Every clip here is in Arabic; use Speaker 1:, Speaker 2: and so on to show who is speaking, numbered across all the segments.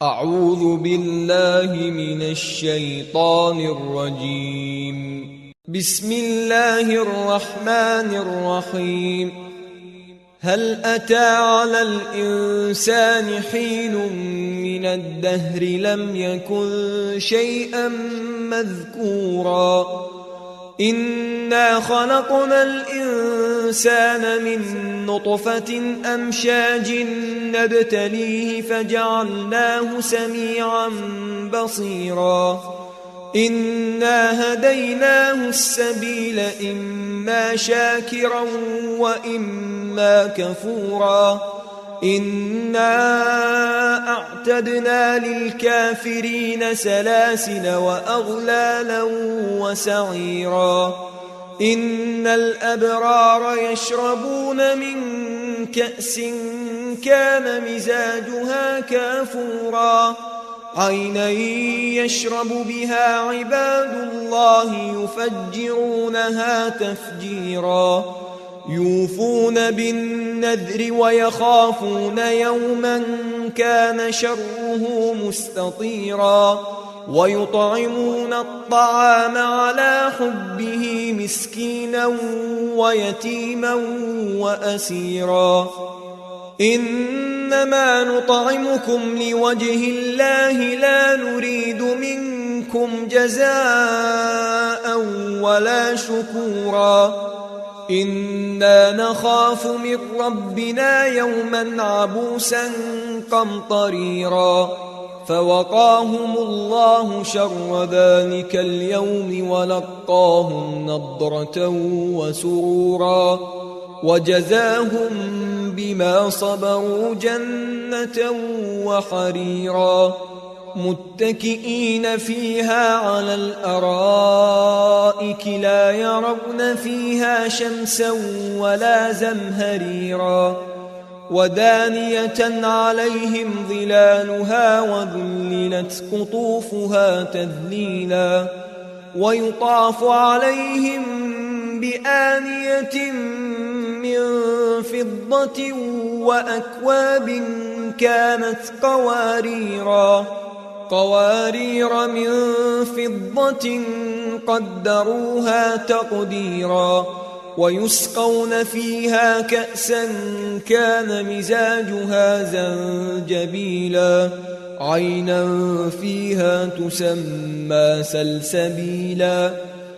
Speaker 1: أعوذ بالله من الشيطان الرجيم. بسم الله الرحمن الرحيم. هل أتى على الإنسان حين من الدهر لم يكن شيئا مذكورا إنا خلقنا الإنسان من نطفة أمشاج نبتليه فجعلناه سميعا بصيرا إنا هديناه السبيل إما شاكرا وإما كفورا إنا أعتدنا للكافرين سلاسل وأغلالا وسعيرا إن الأبرار يشربون من كأس كان مزاجها كافورا عينا يشرب بها عباد الله يفجرونها تفجيرا يوفون بالنذر ويخافون يوما كان شره مستطيرا ويطعمون الطعام على حبه مسكينا ويتيما وأسيرا إنما نطعمكم لوجه الله لا نريد منكم جزاء ولا شكورا إنا نخاف من ربنا يوما عبوسا قمطريرا فوقاهم الله شر ذلك اليوم ولقاهم نضرة وسرورا وجزاهم بما صبروا جنة وحريرا متكئين فيها على الأرائك لا يرون فيها شمسا ولا زمهريرا ودانية عليهم ظلالها وذللت قطوفها تذليلا ويطاف عليهم بآنية من فضة وأكواب كانت قوارير من فضة قدروها تقديرا ويسقون فيها كأسا كان مزاجها زنجبيلا عينا فيها تسمى سلسبيلا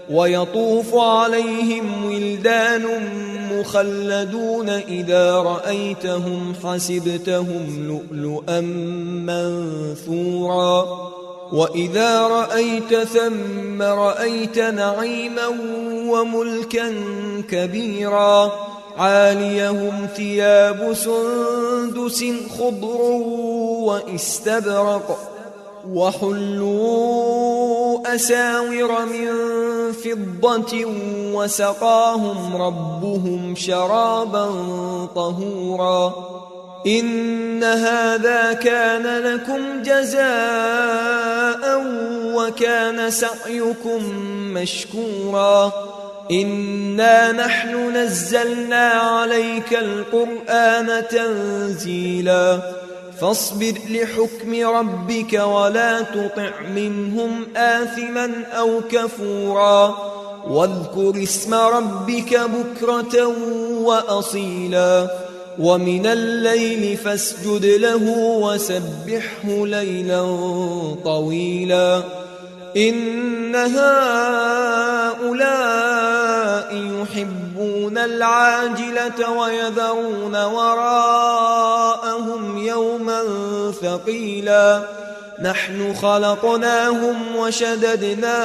Speaker 1: ويطوف عليهم ولدان مخلدون إذا رأيتهم حسبتهم لؤلؤا منثورا وإذا رأيت ثم رأيت نعيما وملكا كبيرا عاليهم ثياب سندس خضر وإستبرق وحلوا أساور من فضة وسقاهم ربهم شرابا طهورا إن هذا كان لكم جزاء وكان سعيكم مشكورا إنا نحن نزلنا عليك القرآن تنزيلا فاصبر لحكم ربك ولا تطع منهم آثما أو كفورا واذكر اسم ربك بكرة وأصيلا ومن الليل فاسجد له وسبحه ليلا طويلا إن هؤلاء يحبون العاجلة ويذرون وراءهم يوما ثقيلا نحن خلقناهم وشددنا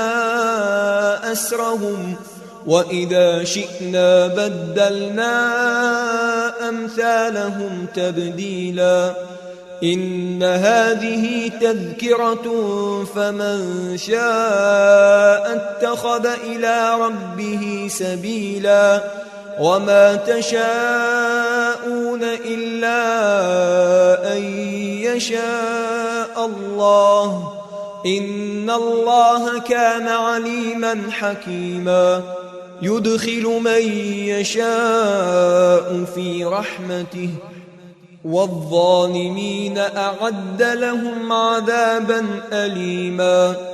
Speaker 1: أسرهم وإذا شئنا بدلنا أمثالهم تبديلا إن هذه تذكرة فمن شاء اتخذ إلى ربه سبيلا وما تشاءون إلا أن يشاء الله إن الله كان عليما حكيما يدخل من يشاء في رحمته والظالمين أعد لهم عذابا أليما.